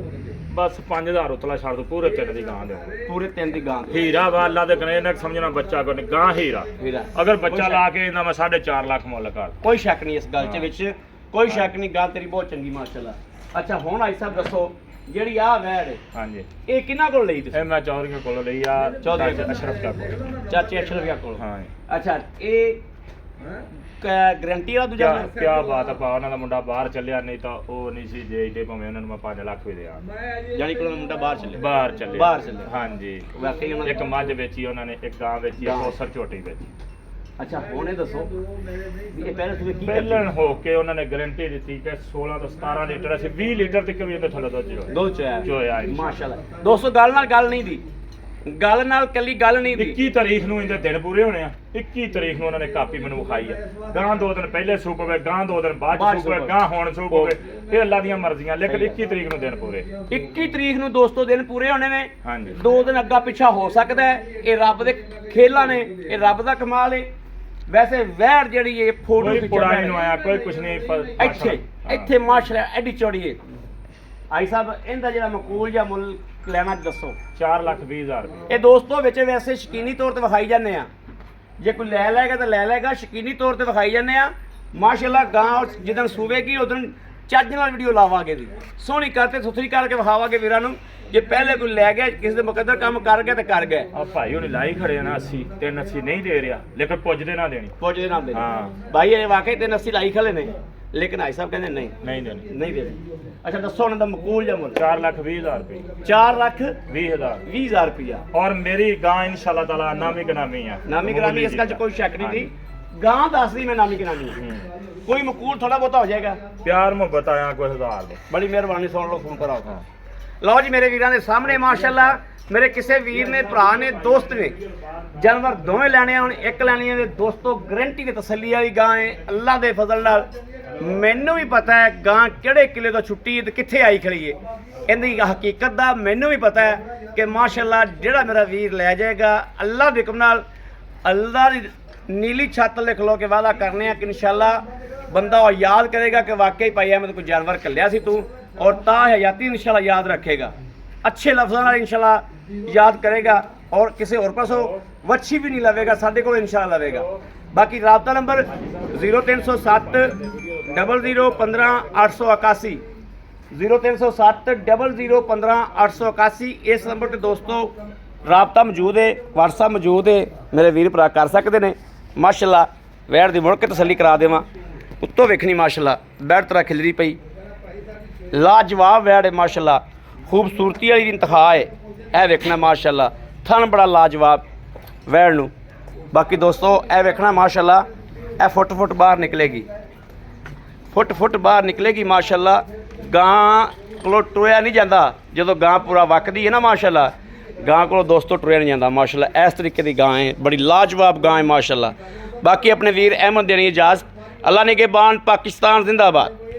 ਬਸ 5,000 ਉਤਲਾ ਛੱਡ ਦੋ, ਪੂਰੇ 3 ਦੀ ਗਾਂ ਦੇ ਪੂਰੇ 3 ਦੀ ਗਾਂ ਦੀ। ਹੀਰਾ ਵਾ ਅੱਲਾ ਦੇ ਕਨੇ, ਇਹਨਾਂ ਸਮਝਣਾ ਬੱਚਾ ਕੋਈ ਨਹੀਂ, ਗਾਂ ਹੀਰਾ। ਵੀਰਾ ਅਗਰ ਬੱਚਾ ਲਾ ਕੇ ਇਹਦਾ ਮੈਂ 4.5 ਲੱਖ ਮੁੱਲ ਕਰ। ਕੋਈ ਸ਼ੱਕ ਨਹੀਂ ਇਸ ਗੱਲ ਚ ਵਿੱਚ, ਕੋਈ ਸ਼ੱਕ ਨਹੀਂ। ਗੱਲ ਤੇਰੀ ਬਹੁਤ ਚੰਗੀ ਮਾਸ਼ਾਅੱਲਾ। ਅੱਛਾ ਹੁਣ ਆਈ ਸਾਹਿਬ ਦੱਸੋ, ਜਿਹੜੀ ਆ ਵੈੜ ਹਾਂਜੀ, ਇਹ ਕਿਹਨਾਂ ਕੋਲ ਲਈ ਤੁਸੀਂ? ਇਹ ਮੈਂ ਚੌਧਰੀਆਂ ਕੋਲੋਂ ਲਈ ਆ, ਚੌਧਰੀ ਚਾਚਾ ਅਸ਼ਰਫ ਦਾ ਕੋਲ। ਚਾਚੇ ਅਸ਼ਰਫੀਆ ਕੋਲ। ਹਾਂ ਅੱਛਾ, ਇਹ ਗਾਰੰਟੀ ਵਾਲਾ ਦੂਜਾ ਕੀ ਬਾਤ ਆ ਭਾ, ਉਹਨਾਂ ਦਾ ਮੁੰਡਾ ਬਾਹਰ ਚੱਲਿਆ, ਨਹੀਂ ਤਾਂ ਉਹ ਨਹੀਂ ਸੀ ਦੇ ਦੇ, ਭਾਵੇਂ ਉਹਨਾਂ ਨੂੰ ਮੈਂ 5 ਲੱਖ ਵੀ ਦਿਆਂ। ਜਾਨੀ ਕੋਲ ਮੁੰਡਾ ਬਾਹਰ ਚੱਲੇ? ਬਾਹਰ ਚੱਲਿਆ। ਬਾਹਰ ਚੱਲਿਆ। ਹਾਂਜੀ, ਵਾਕਈ ਉਹਨਾਂ ਇੱਕ ਮੱਝ ਵੇਚੀ ਉਹਨਾਂ ਨੇ, ਇੱਕ ਗਾਂ ਵੇਚੀ, ਇੱਕ ਕੋਸਰ ਝੋਟੀ ਵੇਚੀ। ਅੱਛਾ ਹੁਣ ਇਹ ਦੱਸੋ ਵੀ ਇਹ ਪਹਿਲਾਂ ਤੁਸੀਂ ਕੀ ਪਹਿਲਣ ਹੋ ਕੇ ਉਹਨਾਂ ਨੇ ਗਾਰੰਟੀ ਦਿੱਤੀ ਕਿ 16 ਤੋਂ 17 ਲੀਟਰ, ਅਸੀਂ 20 ਲੀਟਰ ਤੱਕ ਵੀ ਉਹਦੇ ਥੱਲੇ ਦੁੱਧ ਚੋਇਆ। ਦੁੱਧ ਚੋਇਆ ਚੋਇਆ ਮਾਸ਼ਾਅੱਲਾ। ਦੋਸਤੋ ਗੱਲ ਨਾਲ ਗੱਲ ਨਹੀਂ ਦੀ, ਗੱਲ ਨਾਲ ਕੱਲੀ ਗੱਲ ਨਹੀਂ ਦੀ। 21 ਤਾਰੀਖ ਨੂੰ ਇਹਦੇ ਦਿਨ ਪੂਰੇ ਹੋਣੇ ਆ। 21 ਤਾਰੀਖ ਨੂੰ ਉਹਨਾਂ ਨੇ ਕਾਪੀ ਮੈਨੂੰ ਵਿਖਾਈ ਆ। ਗਾਂ 2 ਦਿਨ ਪਹਿਲੇ ਸੂਪ ਹੋਵੇ, ਗਾਂ 2 ਦਿਨ ਬਾਅਦ ਸੂਪ ਹੋਵੇ, ਗਾਂ ਹੁਣ ਸੂਪ ਹੋਵੇ, ਇਹ ਅੱਲਾ ਦੀਆਂ ਮਰਜ਼ੀਆਂ। ਲੇਕਿਨ 21 ਤਰੀਕ ਨੂੰ ਦਿਨ ਪੂਰੇ। 21 ਤਰੀਕ ਨੂੰ ਦੋਸਤੋ ਦਿਨ ਪੂਰੇ ਹੋਣੇ ਨੇ। ਹਾਂਜੀ, 2 ਦਿਨ ਅੱਗਾ ਪਿੱਛਾ ਹੋ ਸਕਦਾ ਹੈ। ਇਹ ਰੱਬ ਦੇ ਖੇਲਾਂ ਨੇ, ਇਹ ਰੱਬ ਦਾ ਕਮਾਲ ਹੈ। ਵੈਸੇ ਵਹਿੜ ਜਿਹੜੀ ਇਹ ਫੋਟੋ ਕੋਈ ਪੁਰਾਣੀ ਨੂੰ ਆਇਆ, ਕੋਈ ਕੁਛ ਨਹੀਂ। ਇੱਥੇ ਮਾਸ਼ਾਅੱਲਾ ਐਡੀ ਚੌੜੀ ਹੈ। ਆਈ ਸਾਹਿਬ ਇਹਦਾ ਜਿਹੜਾ ਮਕੂਲ ਜਾਂ ਮੁੱਲ ਲੈਣਾ ਦੱਸੋ? 4,20,000 ਰੁਪਏ। ਇਹ ਦੋਸਤੋ ਵਿੱਚ ਵੈਸੇ ਸ਼ਕੀਨੀ ਤੌਰ ਤੇ ਵਿਖਾਈ ਜਾਂਦੇ ਆ। ਜੇ ਕੋਈ ਲੈ ਲਏਗਾ ਤਾਂ ਲੈ ਲਏਗਾ, ਸ਼ਕੀਨੀ ਤੌਰ ਤੇ ਵਿਖਾਈ ਜਾਂਦੇ ਆ। ਮਾਸ਼ਾਅੱਲਾ ਗਾਂ ਜਿੱਦਣ ਸੂਵੇਗੀ ਉਦੋਂ ਚੱਜ ਨਾਲ ਵੀਡੀਓ ਲਾਵਾਂਗੇ ਦੀ, ਸੋਹਣੀ ਕਰਤੇ ਸੁਥਰੀ ਕਰਕੇ ਵਿਖਾਵਾਂਗੇ ਵੀਰਾਂ ਨੂੰ। ਜੇ ਪਹਿਲੇ ਕੋਈ ਲੈ ਗਿਆ, ਕਿਸੇ ਦੇ ਮੁਕੱਦਰ ਕੰਮ ਕਰ ਗਿਆ ਤੇ ਕਰ ਗਏ। ਆ ਭਾਈ ਹੁਣੀ ਲਾਈ ਖੜੇ ਆ ਨਾ 80, 380 ਨਹੀਂ ਦੇ ਰਿਹਾ, ਲੇਕਿਨ ਪੁੱਜਦੇ ਨਾ ਦੇਣੀ। ਪੁੱਛਦੇ ਨਾ ਦੇ ਹਾਂ। ਭਾਈ ਇਹ ਵਾਕਈ ਤੇ 80 ਲਾਈ ਖਲੇ ਨੇ, ਲੇਕਿਨ ਆਈ ਸਾਹਿਬ ਕਹਿੰਦੇ ਨਹੀਂ ਨਹੀਂ ਦੇਣੀ। ਨਹੀਂ ਦੇ। ਅੱਛਾ ਦੱਸੋ ਉਹਨਾਂ ਦਾ ਮਕੂਲ ਜਾਂ ਮੁੱਲ? 4,20,000 ਰੁਪਏ। 4,20,000 20,000। ਰੁਪਇਆ। ਔਰ ਮੇਰੀ ਗਾਂ ਇਨਸ਼ਾਅੱਲਾ ਤਾਲਾ ਨਾਮੀ ਗਨਾਮੀ ਆ। ਨਾਮੀ ਗ੍ਰਾਮੀ, ਇਸ ਗੱਲ 'ਚ ਕੋਈ ਸ਼ੱਕ ਨਹੀਂ ਦੀ। ਗਾਂ ਦੱਸਦੀ ਮੈਂ ਨਾਮੀ ਗ੍ਰਾਮੀ। ਕੋਈ ਮਕੂਲ ਥੋੜਾ ਬਹੁਤਾ ਹੋ ਜਾਏਗਾ। ਪਿਆਰ ਮੁਹੱਬਤ ਆਇਆ ਕੋਈ 1000 ਦੇ। ਬੜੀ ਮਿਹਰਬਾਨੀ, ਸੁਣ ਲਓ, ਫੋਨ ਕਰਾਓ। ਲਓ ਜੀ ਮੇਰੇ ਵੀਰਾਂ ਦੇ ਸਾਹਮਣੇ ਮਾਸ਼ਾਅੱਲਾ, ਮੇਰੇ ਕਿਸੇ ਵੀਰ ਨੇ, ਭਰਾ ਨੇ, ਦੋਸਤ ਨੇ ਜਾਨਵਰ ਦੋਵੇਂ ਲੈਣੇ ਆ। ਹੁਣ ਇੱਕ ਲੈਣੀ ਹੈ ਦੋਸਤੋ, ਗਰੰਟੀ ਤੇ ਤਸੱਲੀ ਵਾਲੀ ਗਾਂ ਹੈ ਅੱਲਾ ਦੇ ਫਜ਼ਲ ਨਾਲ। ਮੈਨੂੰ ਵੀ ਪਤਾ ਹੈ ਗਾਂ ਕਿਹੜੇ ਕਿਲੇ ਤੋਂ ਛੁੱਟੀ ਹੈ ਤੇ ਕਿੱਥੇ ਆਈ ਖੜੀ ਹੈ। ਇਹਦੀ ਹਕੀਕਤ ਦਾ ਮੈਨੂੰ ਵੀ ਪਤਾ ਹੈ ਕਿ ਮਾਸ਼ਾਅੱਲਾ ਜਿਹੜਾ ਮੇਰਾ ਵੀਰ ਲੈ ਜਾਏਗਾ ਅੱਲਾ ਦੇ ਹੁਕਮ ਨਾਲ, ਅੱਲਾ ਦੀ ਨੀਲੀ ਛੱਤ ਲਿਖ ਲੋ ਕੇ ਵਾਅਦਾ ਕਰਨੇ ਆ ਕਿ ਇਨਸ਼ਾਅੱਲਾ ਬੰਦਾ ਉਹ ਯਾਦ ਕਰੇਗਾ ਕਿ ਵਾਕਈ ਭਾਈ ਅਹਿਮਦ ਕੋਈ ਜਾਨਵਰ ਕੱਲਿਆ ਸੀ ਤੂੰ, ਔਰ ਤਾਂ ਹਯਾਤੀ ਇਨਸ਼ਾਅੱਲਾ ਯਾਦ ਰੱਖੇਗਾ, ਅੱਛੇ ਲਫ਼ਜ਼ਾਂ ਨਾਲ ਇਨਸ਼ਾਅੱਲਾ ਯਾਦ ਕਰੇਗਾ। ਔਰ ਕਿਸੇ ਹੋਰ ਪਾਸੋਂ ਵੱਛੀ ਵੀ ਨਹੀਂ ਲਵੇਗਾ, ਸਾਡੇ ਕੋਲ ਇਨਸ਼ਾਅੱਲਾ ਲਵੇਗਾ। ਬਾਕੀ ਰਾਬਤਾ ਨੰਬਰ 0307 00 15 881 0307 00 15 881। ਇਸ ਨੰਬਰ ਤੇ ਦੋਸਤੋ ਰਾਬਤਾ ਮੌਜੂਦ ਹੈ, WhatsApp ਮੌਜੂਦ ਹੈ, ਮੇਰੇ ਵੀਰ ਭਰਾ ਕਰ ਸਕਦੇ ਨੇ। ਮਾਸ਼ਾਅੱਲਾ ਵੈੜ ਦੀ ਮੁੜ ਕੇ ਤਸੱਲੀ ਕਰਾ ਦੇਵਾਂ। ਉੱਤੋਂ ਵੇਖਣੀ ਮਾਸ਼ਾਅੱਲਾ ਵੈੜ ਤਰ੍ਹਾਂ ਖਿਲਰੀ ਪਈ, ਲਾਜਵਾਬ ਵੈੜ ਹੈ ਮਾਸ਼ਾਅੱਲਾ, ਖੂਬਸੂਰਤੀ ਵਾਲੀ ਇੰਤਹਾ ਹੈ। ਇਹ ਵੇਖਣਾ ਮਾਸ਼ਾਅੱਲਾ ਥਣ ਬੜਾ ਲਾਜਵਾਬ ਵੈੜ ਨੂੰ। ਬਾਕੀ ਦੋਸਤੋ ਇਹ ਵੇਖਣਾ ਮਾਸ਼ਾਅੱਲਾ ਇਹ ਫੁੱਟ ਬਾਹਰ ਨਿਕਲੇਗੀ, ਫੁੱਟ ਬਾਹਰ ਨਿਕਲੇਗੀ ਮਾਸ਼ਾਅੱਲਾ। ਗਾਂ ਕੋਲੋਂ ਟੁਰਿਆ ਨਹੀਂ ਜਾਂਦਾ, ਜਦੋਂ ਗਾਂ ਪੂਰਾ ਵਕਦੀ ਹੈ ਨਾ ਮਾਸ਼ਾਅੱਲਾ, ਗਾਂ ਕੋਲੋਂ ਦੋਸਤੋ ਟੁਰਿਆ ਨਹੀਂ ਜਾਂਦਾ ਮਾਸ਼ਾਅੱਲਾ। ਇਸ ਤਰੀਕੇ ਦੀ ਗਾਂ ਹੈ, ਬੜੀ ਲਾਜਵਾਬ ਗਾਂ ਹੈ ਮਾਸ਼ਾਅੱਲਾ। ਬਾਕੀ ਆਪਣੇ ਵੀਰ ਅਹਿਮਦ ਦੇਣੀ ਇਜਾਜ਼ਤ। ਅੱਲਾ ਨਿਗਹਿਬਾਨ, ਪਾਕਿस्तान जिंदाबाद।